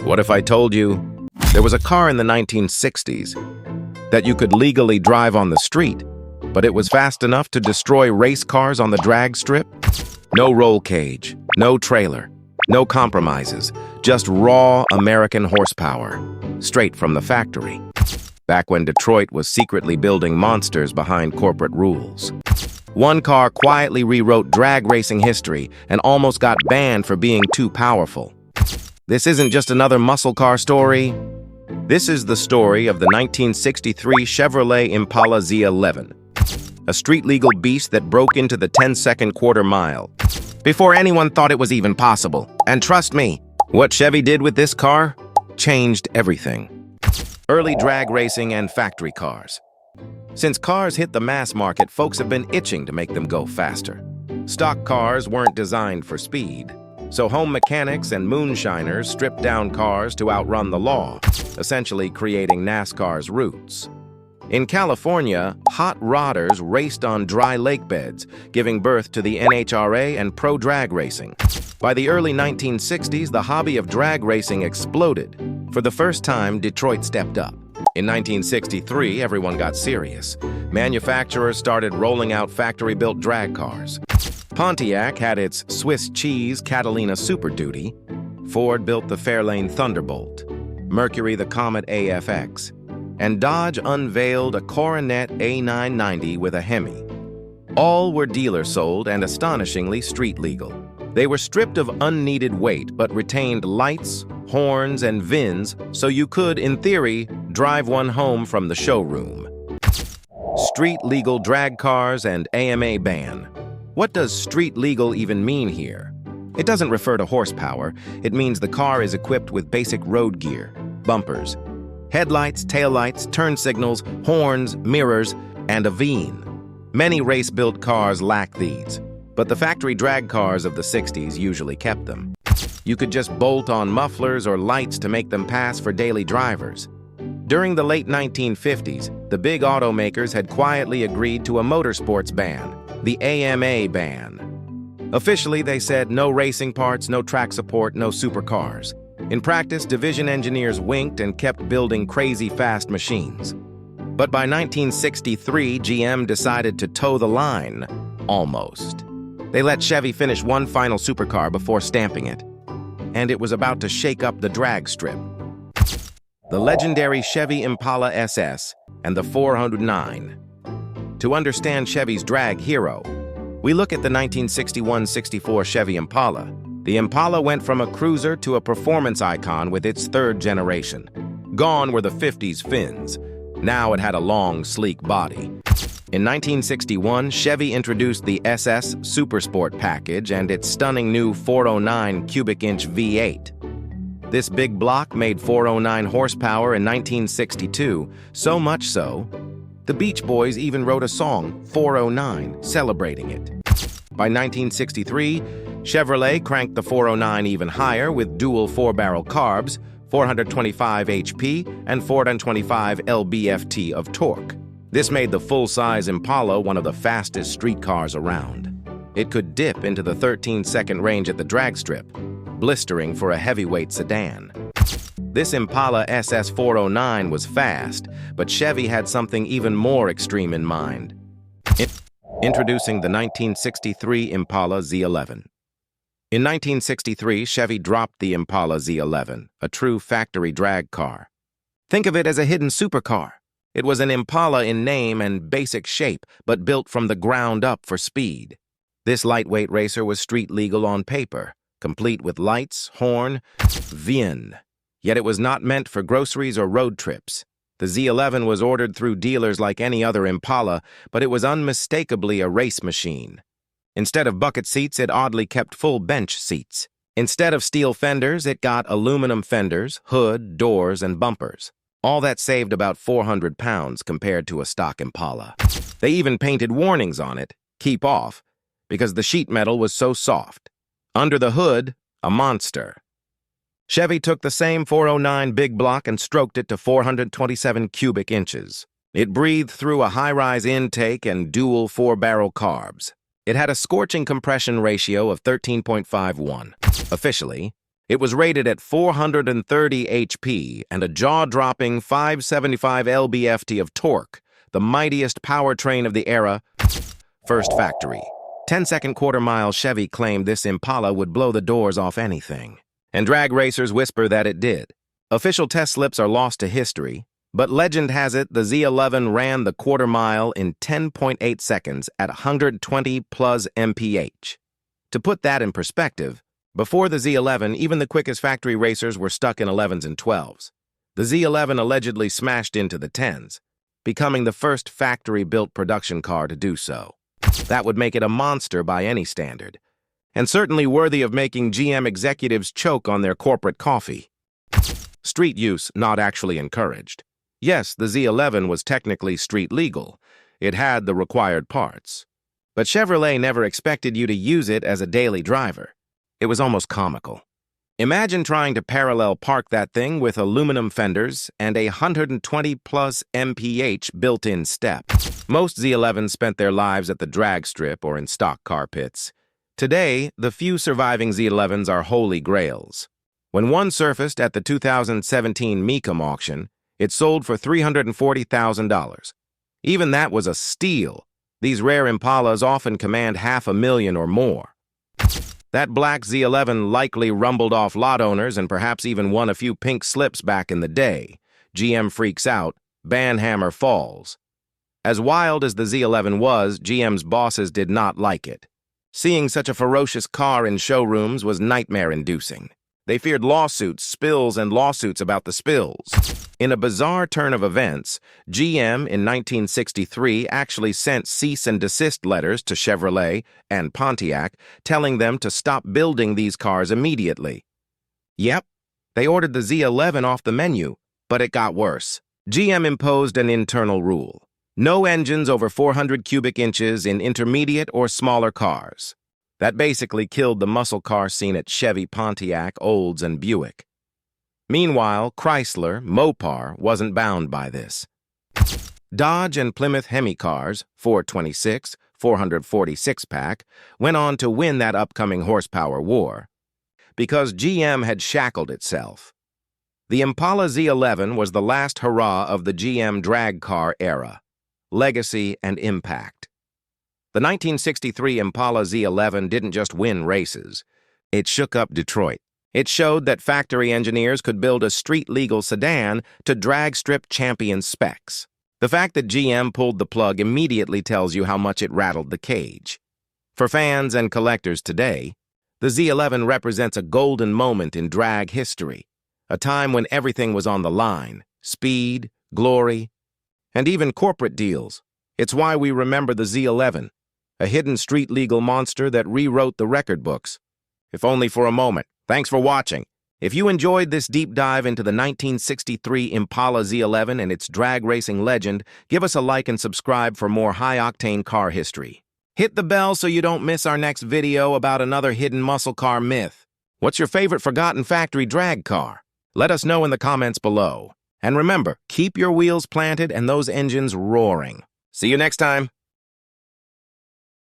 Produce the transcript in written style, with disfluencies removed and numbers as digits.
What if I told you there was a car in the 1960s that you could legally drive on the street, but it was fast enough to destroy race cars on the drag strip? No roll cage, no trailer, no compromises, just raw American horsepower, straight from the factory. Back when Detroit was secretly building monsters behind corporate rules. One car quietly rewrote drag racing history and almost got banned for being too powerful. This isn't just another muscle car story. This is the story of the 1963 Chevrolet Impala Z11, a street-legal beast that broke into the 10-second quarter mile before anyone thought it was even possible. And trust me, what Chevy did with this car changed everything. Early drag racing and factory cars. Since cars hit the mass market, folks have been itching to make them go faster. Stock cars weren't designed for speed, so home mechanics and moonshiners stripped down cars to outrun the law, essentially creating NASCAR's roots. In California, hot rodders raced on dry lake beds, giving birth to the NHRA and pro drag racing. By the early 1960s, the hobby of drag racing exploded. For the first time, Detroit stepped up. In 1963, everyone got serious. Manufacturers started rolling out factory-built drag cars. Pontiac had its Swiss cheese Catalina Super Duty. Ford built the Fairlane Thunderbolt, Mercury the Comet AFX, and Dodge unveiled a Coronet A990 with a Hemi. All were dealer-sold and astonishingly street-legal. They were stripped of unneeded weight but retained lights, horns, and VINs, so you could, in theory, drive one home from the showroom. Street-legal drag cars and AMA ban. What does street-legal even mean here? It doesn't refer to horsepower. It means the car is equipped with basic road gear, bumpers, headlights, taillights, turn signals, horns, mirrors, and a VIN. Many race-built cars lack these, but the factory drag cars of the 60s usually kept them. You could just bolt on mufflers or lights to make them pass for daily drivers. During the late 1950s, the big automakers had quietly agreed to a motorsports ban, the AMA ban. Officially, they said no racing parts, no track support, no supercars. In practice, division engineers winked and kept building crazy fast machines. But by 1963, GM decided to toe the line, almost. They let Chevy finish one final supercar before stamping it. And it was about to shake up the drag strip. The legendary Chevy Impala SS and the 409. To understand Chevy's drag hero, we look at the 1961-64 Chevy Impala. The Impala went from a cruiser to a performance icon with its third generation. Gone were the 50s fins. Now it had a long, sleek body. In 1961, Chevy introduced the SS Supersport package and its stunning new 409 cubic-inch V8. This big block made 409 horsepower in 1962, so much so, the Beach Boys even wrote a song, 409, celebrating it. By 1963, Chevrolet cranked the 409 even higher with dual four-barrel carbs, 425 HP and 425 lb-ft of torque. This made the full-size Impala one of the fastest street cars around. It could dip into the 13-second range at the drag strip, blistering for a heavyweight sedan. This Impala SS 409 was fast, but Chevy had something even more extreme in mind. Introducing the 1963 Impala Z11. In 1963, Chevy dropped the Impala Z11, a true factory drag car. Think of it as a hidden supercar. It was an Impala in name and basic shape, but built from the ground up for speed. This lightweight racer was street legal on paper, complete with lights, horn, VIN. Yet it was not meant for groceries or road trips. The Z11 was ordered through dealers like any other Impala, but it was unmistakably a race machine. Instead of bucket seats, it oddly kept full bench seats. Instead of steel fenders, it got aluminum fenders, hood, doors, and bumpers. All that saved about 400 pounds compared to a stock Impala. They even painted warnings on it, "Keep off," because the sheet metal was so soft. Under the hood, a monster. Chevy took the same 409 big block and stroked it to 427 cubic inches. It breathed through a high-rise intake and dual four-barrel carbs. It had a scorching compression ratio of 13.51. Officially, It was rated at 430 HP and a jaw-dropping 575 lb-ft of torque, the mightiest powertrain of the era. First factory. 10-second quarter-mile Chevy claimed this Impala would blow the doors off anything. And drag racers whisper that it did. Official test slips are lost to history, but legend has it the Z11 ran the quarter mile in 10.8 seconds at 120 plus mph. To put that in perspective, before the Z11, even the quickest factory racers were stuck in 11s and 12s. The Z11 allegedly smashed into the 10s, becoming the first factory-built production car to do so. That would make it a monster by any standard, and certainly worthy of making GM executives choke on their corporate coffee. Street use not actually encouraged. Yes, the Z11 was technically street legal. It had the required parts. But Chevrolet never expected you to use it as a daily driver. It was almost comical. Imagine trying to parallel park that thing with aluminum fenders and a 120 plus mph built-in step. Most Z11s spent their lives at the drag strip or in stock car pits. Today, the few surviving Z11s are holy grails. When one surfaced at the 2017 Mecum auction, it sold for $340,000. Even that was a steal. These rare Impalas often command $500,000 or more. That black Z11 likely rumbled off lot owners and perhaps even won a few pink slips back in the day. GM freaks out, banhammer falls. As wild as the Z11 was, GM's bosses did not like it. Seeing such a ferocious car in showrooms was nightmare-inducing. They feared lawsuits, spills, and lawsuits about the spills. In a bizarre turn of events, GM in 1963 actually sent cease and desist letters to Chevrolet and Pontiac, telling them to stop building these cars immediately. Yep, they ordered the Z11 off the menu, but it got worse. GM imposed an internal rule. No engines over 400 cubic inches in intermediate or smaller cars. That basically killed the muscle car scene at Chevy, Pontiac, Olds, and Buick. Meanwhile, Chrysler, Mopar, wasn't bound by this. Dodge and Plymouth Hemi cars, 426, 446-pack, went on to win that upcoming horsepower war. Because GM had shackled itself. The Impala Z11 was the last hurrah of the GM drag car era. Legacy and impact. The 1963 Impala Z11 didn't just win races. It shook up Detroit. It showed that factory engineers could build a street-legal sedan to drag strip champion specs. The fact that GM pulled the plug immediately tells you how much it rattled the cage. For fans and collectors today, the Z11 represents a golden moment in drag history, a time when everything was on the line: speed, glory, and even corporate deals. It's why we remember the Z11, a hidden street-legal monster that rewrote the record books. If only for a moment. Thanks for watching. If you enjoyed this deep dive into the 1963 Impala Z11 and its drag racing legend, give us a like and subscribe for more high-octane car history. Hit the bell so you don't miss our next video about another hidden muscle car myth. What's your favorite forgotten factory drag car? Let us know in the comments below. And remember, keep your wheels planted and those engines roaring. See you next time.